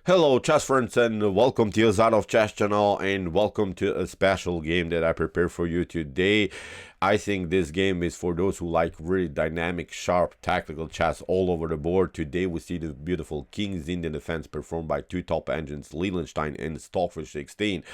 Hello chess friends and welcome to Azadov Chess channel and welcome to a special game that I prepared for you today. I think this game is for those who like really dynamic, sharp, tactical chess all over the board. Today we see the beautiful King's Indian defense performed by two top engines, Leelenstein and Stockfish 16.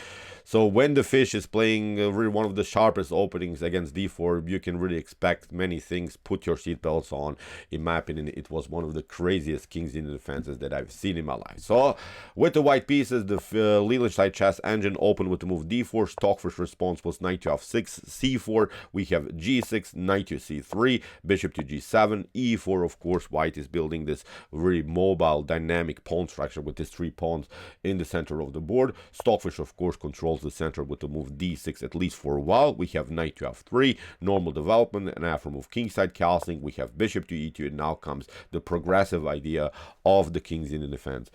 So when the fish is playing really one of the sharpest openings against d4, you can really expect many things. Put your seatbelts on. In my opinion, it was one of the craziest King's Indian defenses that I've seen in my life. So with the white pieces, the Leelenstein chess engine opened with the move d4. Stockfish response was knight to f6, c4. We have g6, knight to c3, bishop to g7, e4. Of course, white is building this really mobile, dynamic pawn structure with these three pawns in the center of the board. Stockfish, of course, controls the center with the move d6 at least for a while. We have knight to f3, normal development, and after move kingside castling, we have bishop to e2, and now comes the progressive idea of the King's Indian defense.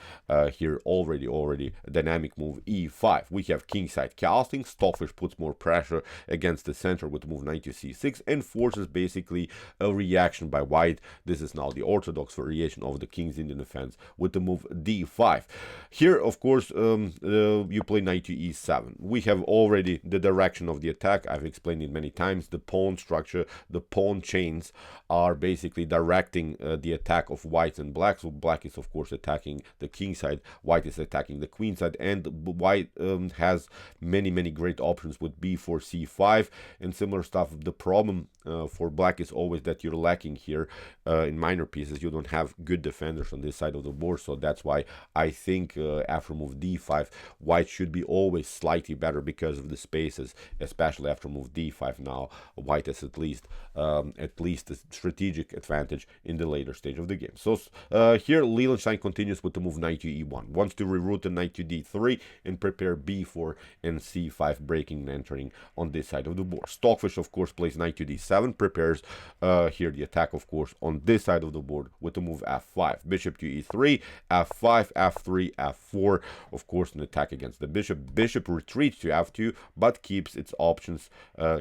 Here already a dynamic move e5. We have kingside castling. Stockfish puts more pressure against the center with the move knight to c6 and forces basically a reaction by white. This is now the orthodox variation of the King's Indian defense with the move d5. Here, of course, you play knight to e7. We have already the direction of the attack. I've explained it many times. The pawn structure, the pawn chains are basically directing the attack of white and black. So black is, of course, attacking the king side, white is attacking the queen side, and white has many great options with b4 c5 and similar stuff. The problem for black is always that you're lacking here in minor pieces. You don't have good defenders on this side of the board, so that's why I think after move d5 white should be always slightly better because of the spaces, especially after move d5. Now white has at least a strategic advantage in the later stage of the game. So here Leelenstein continues with the move knight to e1, wants to reroute the knight to d3 and prepare b4 and c5, breaking and entering on this side of the board. Stockfish, of course, plays knight to d7, prepares here the attack, of course, on this side of the board with the move f5, bishop to e3, f5, f3, f4. Of course, an attack against the bishop. Bishop retreats to f2, but keeps its options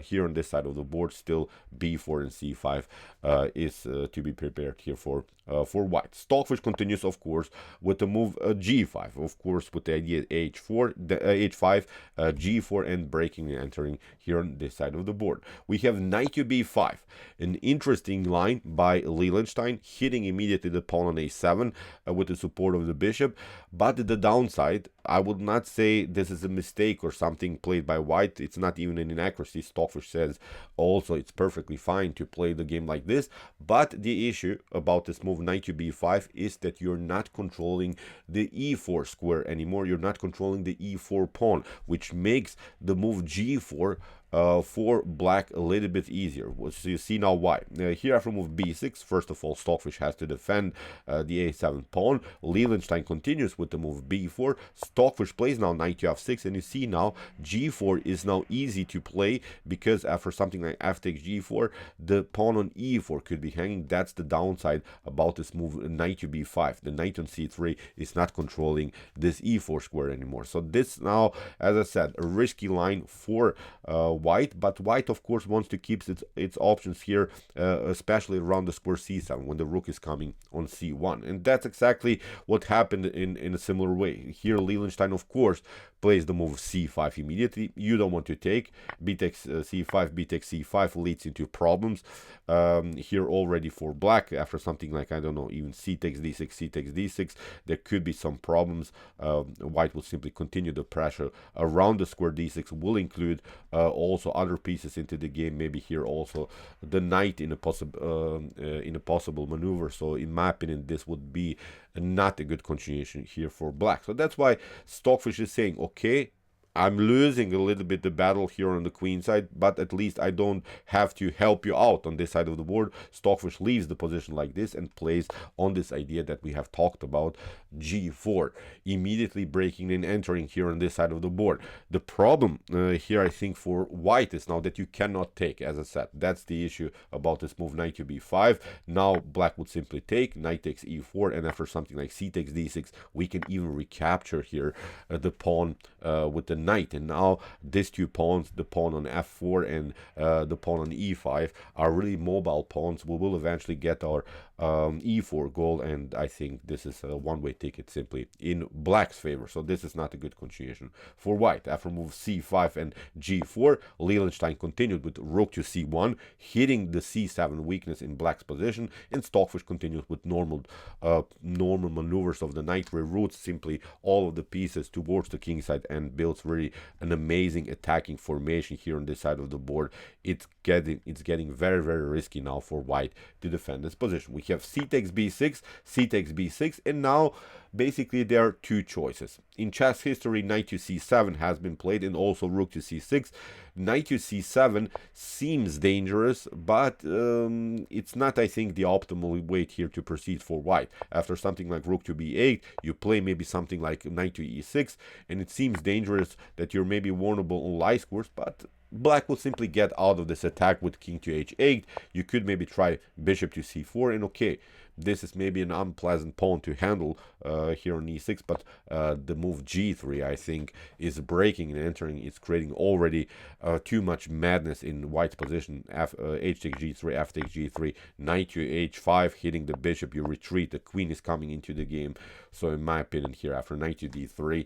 here on this side of the board. Still, b4 and c5 is to be prepared here for white. Stockfish continues, of course, with the move g5, of course, with the idea h4, h5, g4, and breaking and entering here on this side of the board. We have knight to b5, an interesting line by Leelenstein, hitting immediately the pawn on a7 with the support of the bishop. But the downside, I would not say this is a mistake or something played by white. It's not even an inaccuracy. Stockfish says also it's perfectly fine to play the game like this. But the issue about this move knight to b5 is that you're not controlling the e4 square anymore. You're not controlling the e4 pawn, which makes the move g4 for black a little bit easier. So you see now why. Here after move b6, first of all, Stockfish has to defend the a7 pawn. Leelenstein continues with the move b4. Stockfish plays now knight to f6, and you see now g4 is now easy to play because after something like f takes g4, the pawn on e4 could be hanging. That's the downside about this move knight to b5. The knight on c3 is not controlling this e4 square anymore. So this now, as I said, a risky line for white, but white, of course, wants to keep its options here, especially around the square c7 when the rook is coming on c1, and that's exactly what happened in a similar way. Here Leelenstein, of course, plays the move c5 immediately. You don't want to take b takes c5, b takes c5 leads into problems here already for black. After something like, I don't know, even c takes d6, c takes d6, there could be some problems. White will simply continue the pressure around the square d6, will include also other pieces into the game, maybe here also the knight in a possible maneuver. So in my opinion, this would be not a good continuation here for black. So that's why Stockfish is saying, okay, I'm losing a little bit the battle here on the queen side, but at least I don't have to help you out on this side of the board. Stockfish leaves the position like this and plays on this idea that we have talked about, g4, immediately breaking and entering here on this side of the board. The problem here, I think, for white is now that you cannot take, as I said. That's the issue about this move knight to b5. Now black would simply take, knight takes e4, and after something like c takes d6, we can even recapture here the pawn with the knight. And now these two pawns, the pawn on f4 and the pawn on e5, are really mobile pawns. We will eventually get our e4 goal, and I think this is a one-way ticket simply in black's favor. So this is not a good continuation for white. After move c5 and g4, Leelenstein continued with rook to c1, hitting the c7 weakness in black's position, and Stockfish continues with normal maneuvers of the knight, where routes simply all of the pieces towards the king side and builds really an amazing attacking formation here on this side of the board. It's getting very, very risky now for white to defend this position. We have c takes b6, c takes b6, and now basically there are two choices. In chess history, knight to c7 has been played, and also rook to c6. Knight to c7 seems dangerous, but it's not, I think, the optimal way here to proceed for white. After something like rook to b8, you play maybe something like knight to e6, and it seems dangerous that you're maybe vulnerable on light scores, but black will simply get out of this attack with king to h8. You could maybe try bishop to c4, and okay, this is maybe an unpleasant pawn to handle here on e6, but the move g3, I think, is breaking and entering. It's creating already too much madness in white's position. H takes g3, f takes g3, knight to h5, hitting the bishop, you retreat, the queen is coming into the game. So in my opinion here, after knight to d3,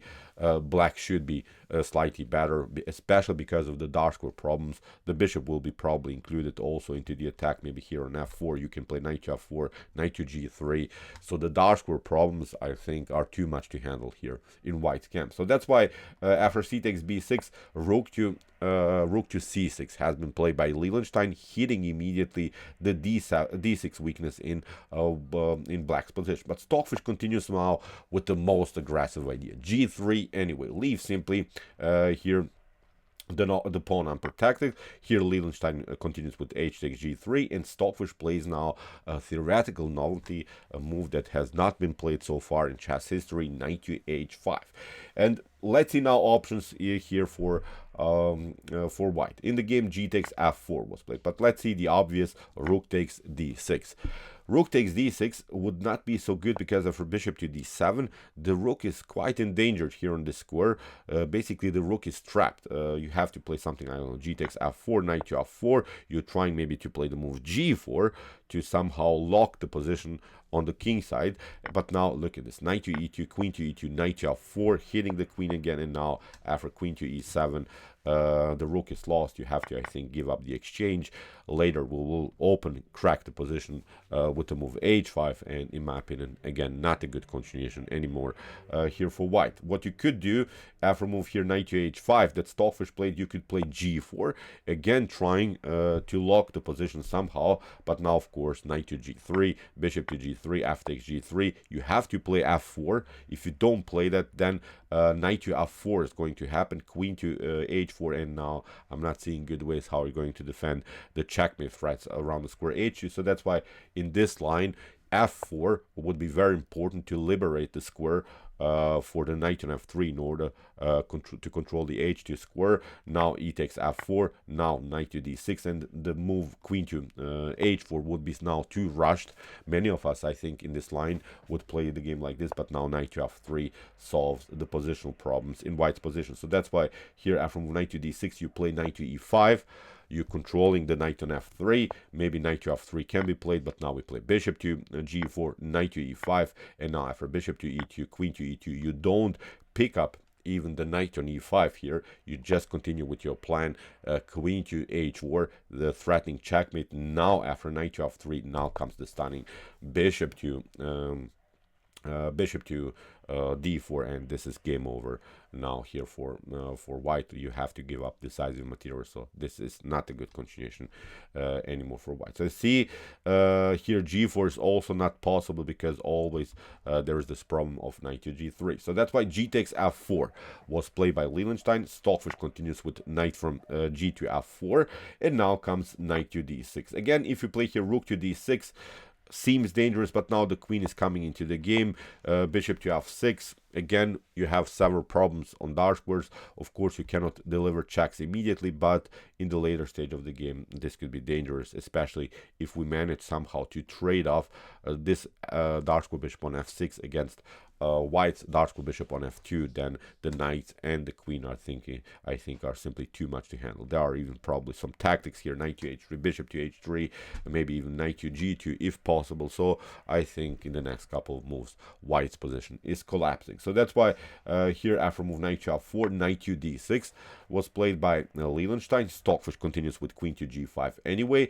black should be slightly better, especially because of the dark square problems. The bishop will be probably included also into the attack. Maybe here on f4, you can play knight to f4, knight to g3. So the dark square problems, I think, are too much to handle here in white's camp. So that's why after c takes b6, rook to c6 has been played by Leelenstein, hitting immediately the d6 weakness in black's position. But Stockfish continues now with the most aggressive idea. G3 anyway, leave simply here the pawn unprotected. Here Leelenstein continues with h takes g3, and Stockfish plays now a theoretical novelty, a move that has not been played so far in chess history, knight to h5. And let's see now options here for white. In the game, g takes f4 was played, but let's see the obvious rook takes d6. Rook takes d6 would not be so good because after bishop to d7, the rook is quite endangered here on this square. Basically, the rook is trapped. You have to play something, I don't know, g takes f4, knight to f4. You're trying maybe to play the move g4 to somehow lock the position on the king side. But now look at this, knight to e2, queen to e2, knight to f4, hitting the queen again, and now after queen to e7, the rook is lost. You have to, I think, give up the exchange. Later we will crack the position with the move h5, and in my opinion, again, not a good continuation anymore here for white. What you could do after move here knight to h5 that Stockfish played, you could play g4, again trying to lock the position somehow. But now, of course, knight to g3, bishop to g3, f takes g3. You have to play f4. If you don't play that, then knight to f4 is going to happen, queen to h4, and now I'm not seeing good ways how you're going to defend the checkmate threats around the square h2. So that's why in this line, f4 would be very important to liberate the square for the knight on f3 in order to control the h2 square. Now e takes f4, now knight to d6, and the move queen to h4 would be now too rushed. Many of us, I think, in this line would play the game like this, but now knight to f3 solves the positional problems in white's position. So that's why here after move knight to d6, you play knight to e5. You're controlling the knight on f3. Maybe knight to f3 can be played, but now we play bishop to g4, knight to e5, and now after bishop to e2, queen to e2, you don't pick up even the knight on e5 here. You just continue with your plan, queen to h4, the threatening checkmate. Now after knight to f3, now comes the stunning bishop to d4, and this is game over now here for white. You have to give up decisive material, so this is not a good continuation anymore for white. So I see here g4 is also not possible because always there is this problem of knight to g3. So that's why g takes f4 was played by Leelenstein. Stockfish continues with knight from g to f4, and now comes knight to d6. Again, if you play here rook to d6, seems dangerous, but now the queen is coming into the game. Bishop to f6. Again, you have several problems on dark squares. Of course, you cannot deliver checks immediately, but in the later stage of the game, this could be dangerous, especially if we manage somehow to trade off this dark square bishop on f6 against White's dark square bishop on f2, then the knight and the queen are I think are simply too much to handle. There are even probably some tactics here: knight to h3, bishop to h3, maybe even knight to g2 if possible. So I think in the next couple of moves, White's position is collapsing. So that's why here after move knight to f4, knight to d6 was played by Leelenstein. Stockfish continues with queen to g5 anyway.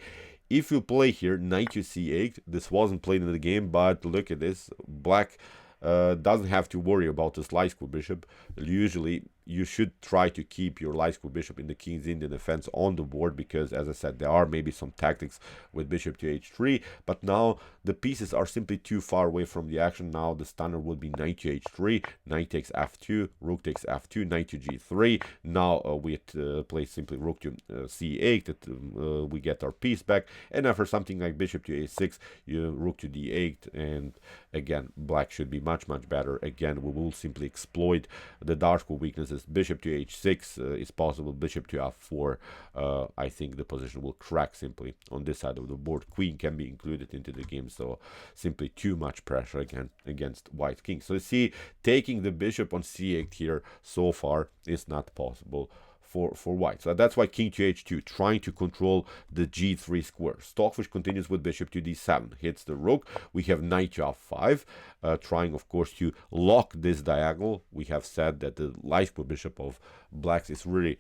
If you play here knight to c8, this wasn't played in the game, but look at this. Black doesn't have to worry about this light square bishop. Usually you should try to keep your light square bishop in the King's Indian defense on the board, because as I said, there are maybe some tactics with bishop to h3, but now the pieces are simply too far away from the action. Now the standard would be knight to h3, knight takes f2, rook takes f2, knight to g3. Now we play simply rook to c8, that we get our piece back, and after something like bishop to a6, rook to d8, and again black should be much better. Again, we will simply exploit the dark square weaknesses. Bishop to h6 is possible, bishop to f4. I think the position will crack simply on this side of the board. Queen can be included into the game, so simply too much pressure again against white king. So you see, taking the bishop on c8 here so far is not possible for white. So that's why king to h2, trying to control the g3 square. Stockfish continues with bishop to d7, hits the rook. We have knight to f5, trying of course to lock this diagonal. We have said that the light square bishop of blacks is really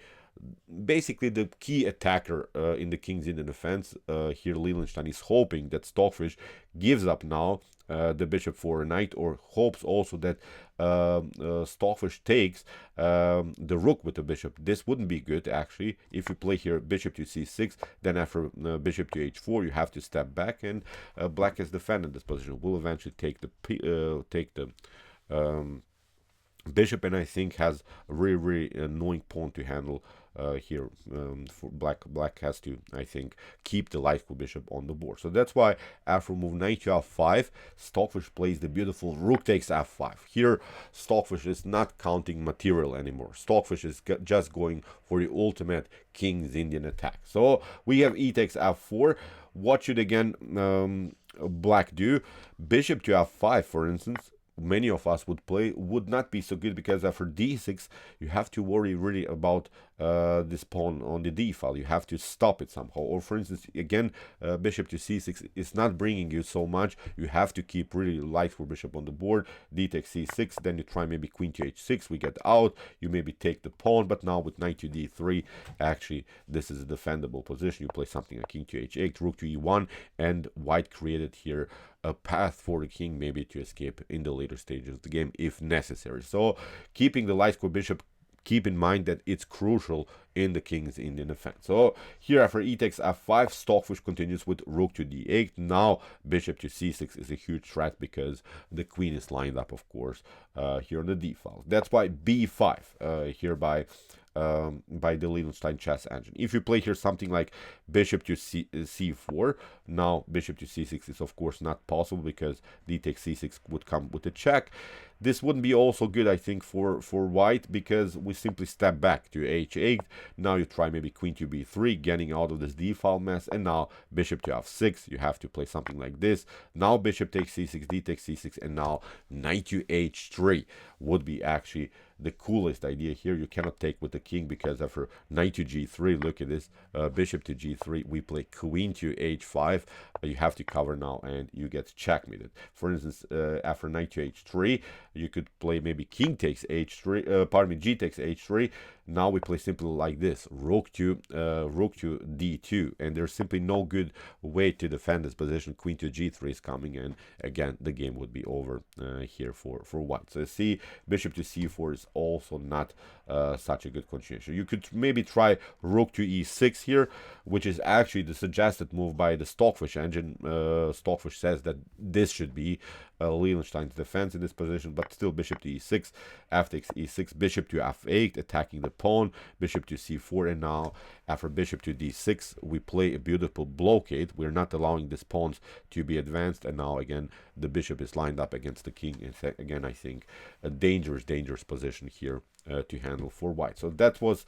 basically the key attacker in the King's Indian defense. Here Leelenstein is hoping that Stockfish gives up now the bishop for a knight, or hopes also that Stockfish takes the rook with the bishop. This wouldn't be good actually. If you play here bishop to c6, then after bishop to h4, you have to step back, and black has defended this position. Will eventually take the bishop, and I think has a really annoying pawn to handle here. For black has to, I think, keep the light square bishop on the board. So that's why after move knight to f5, Stockfish plays the beautiful rook takes f5. Here Stockfish is not counting material anymore. Stockfish is just going for the ultimate King's Indian attack. So we have e takes f4. What should again black do? Bishop to f5, for instance, many of us would not be so good, because after d6 you have to worry really about this pawn on the d file. You have to stop it somehow. Or for instance, again, bishop to c6 is not bringing you so much. You have to keep really light for bishop on the board. D takes c6, then you try maybe queen to h6, we get out, you maybe take the pawn, but now with knight to d3, actually this is a defendable position. You play something like king to h8, rook to e1, and white created here a path for the king maybe to escape in the later stages of the game if necessary. So keeping the light square bishop, keep in mind that it's crucial in the King's Indian defense. So here after e takes f5, Stockfish continues with rook to d8. Now bishop to c6 is a huge threat, because the queen is lined up, of course, here on the d file. That's why b5 here by the Leelenstein chess engine. If you play here something like bishop to c4, now bishop to c6 is of course not possible, because d takes c6 would come with a check. This wouldn't be also good, I think, for white, because we simply step back to h8. Now you try maybe queen to b3, getting out of this d file mess, and now bishop to f6. You have to play something like this. Now bishop takes c6, d takes c6, and now knight to h3 would be actually the coolest idea here. You cannot take with the king, because after knight to g3, look at this, bishop to g3, we play queen to h5. You have to cover now, and you get checkmated. For instance, after knight to h3, you could play maybe king takes h3, g takes h3. Now we play simply like this, rook to d2, and there's simply no good way to defend this position. Queen to g3 is coming, and again the game would be over here for white. So see, bishop to c4 is also not such a good continuation. You could maybe try rook to e6 here, which is actually the suggested move by the Stockfish engine. Stockfish says that this should be Leelenstein's defense in this position, but still bishop to e6, f takes e6, bishop to f8, attacking the pawn, bishop to c4, and now after bishop to d6, we play a beautiful blockade. We're not allowing these pawns to be advanced, and now again the bishop is lined up against the king. And again, I think a dangerous position here to handle for white. So that was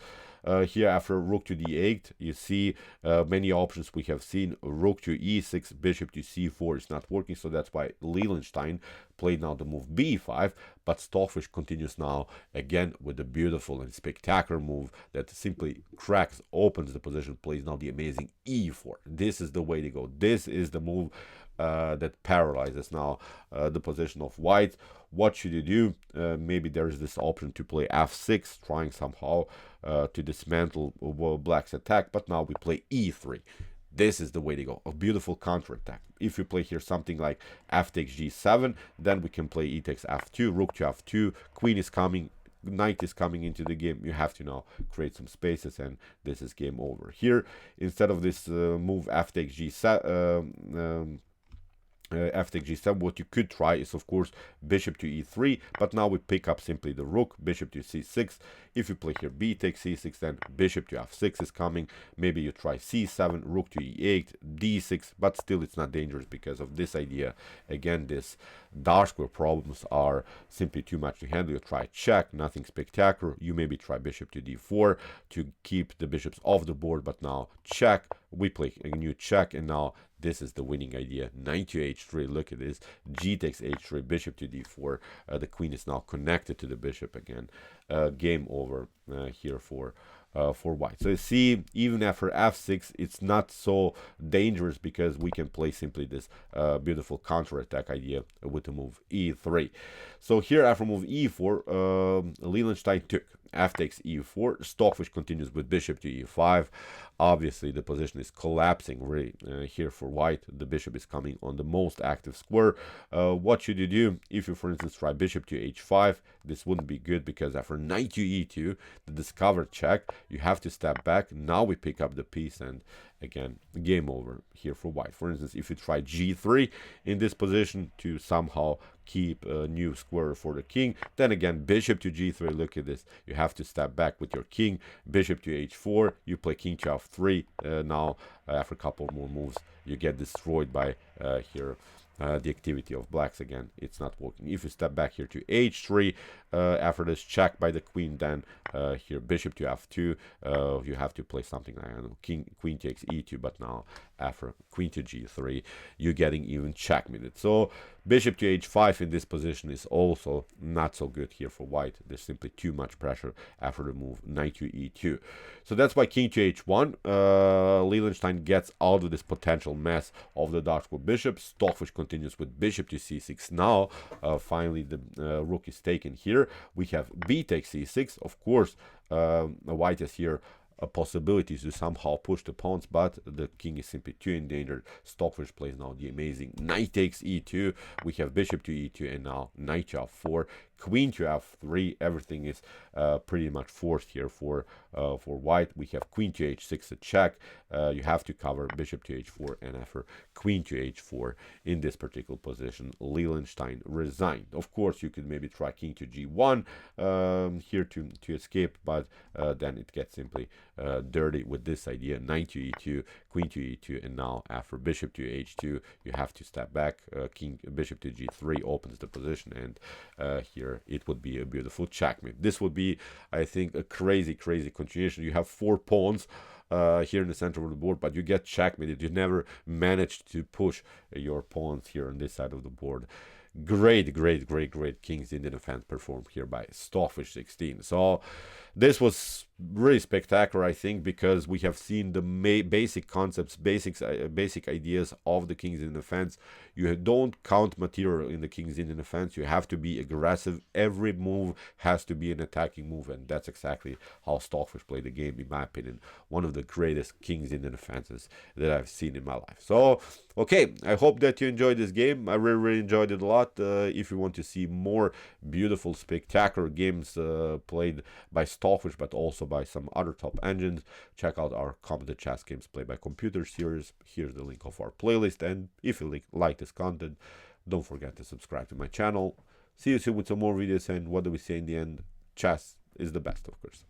here after rook to d8. You see many options we have seen. Rook to e6, bishop to c4 is not working, so that's why Leelenstein played now the move b5, but Stockfish continues now again with the beautiful and spectacular move that simply cracks, opens the position, plays now the amazing e4. This is the way to go. This is the move that paralyzes now the position of white. What should you do? Maybe there is this option to play f6, trying somehow to dismantle black's attack, but now we play e3. This is the way to go, a beautiful counterattack. If you play here something like f takes g7, then we can play e takes f2, rook to f2, queen is coming, knight is coming into the game. You have to now create some spaces, and this is game over. Here, instead of this move f takes g7, f takes g7, what you could try is of course bishop to e3, but now we pick up simply the rook, bishop to c6. If you play here b takes c6, then bishop to f6 is coming. Maybe you try c7, rook to e8, d6, but still it's not dangerous because of this idea. Again, this dark square problems are simply too much to handle. You try check, nothing spectacular. You maybe try bishop to d4 to keep the bishops off the board, but now check. We play a new check, and now this is the winning idea. Knight to h3, look at this. G takes h3, bishop to d4. The queen is now connected to the bishop again. Game over here for white. So you see, even after f6, it's not so dangerous because we can play simply this beautiful counterattack idea with the move e3. So here after move e4, Leelenstein took f takes e4. Stockfish continues with bishop to e5. Obviously, the position is collapsing really here for white. The bishop is coming on the most active square. What should you do? If you, for instance, try bishop to h5, this wouldn't be good because after knight to e2, the discovered check, you have to step back. Now we pick up the piece, and again, game over here for white. For instance, if you try g3 in this position to somehow keep a new square for the king, then again, bishop to g3, look at this. You have to step back with your king. Bishop to h4, you play king to f3. Now, after a couple more moves, you get destroyed by here. The activity of blacks again, it's not working. If you step back here to h3, after this check by the queen, then here bishop to f2, you have to play something like, I don't know, queen takes e2, but now after queen to g3, you're getting even checkmated. So bishop to h5 in this position is also not so good here for white. There's simply too much pressure after the move knight to e2. So that's why king to h1, Leelenstein gets out of this potential mess of the dark square bishop. Stockfish continues with bishop to c6. Now, finally, the rook is taken here. We have b takes c6. Of course, white is here possibilities to somehow push the pawns, but the king is simply too endangered. Stockfish plays now the amazing knight takes e2. We have bishop to e2, and now knight to f4, queen to f3. Everything is pretty much forced here for white. We have queen to h6, a check. You have to cover bishop to h4, and after queen to h4 in this particular position, Leelenstein resigned. Of course, you could maybe try king to g1 here to escape, but then it gets simply dirty with this idea. Knight to e2, queen to e2, and now after bishop to h2, you have to step back. Bishop to g3 opens the position, and here it would be a beautiful checkmate. This would be, I think, a crazy continuation. You have 4 pawns here in the center of the board, but you get checkmated. You never managed to push your pawns here on this side of the board. Great King's Indian defense performed here by Stockfish 16. So this was really spectacular, I think, because we have seen the basic concepts, basic ideas of the King's Indian defense. You don't count material in the King's Indian defense. You have to be aggressive. Every move has to be an attacking move, and that's exactly how Stockfish played the game, in my opinion. One of the greatest King's Indian defenses that I've seen in my life. So, okay, I hope that you enjoyed this game. I really enjoyed it a lot. If you want to see more beautiful, spectacular games played by Stockfish, but also by some other top engines, check out our competent chess games played by computer series. Here's the link of our playlist, and if you like this content, don't forget to subscribe to my channel. See you soon with some more videos, and what do we say in the end? Chess is the best, of course.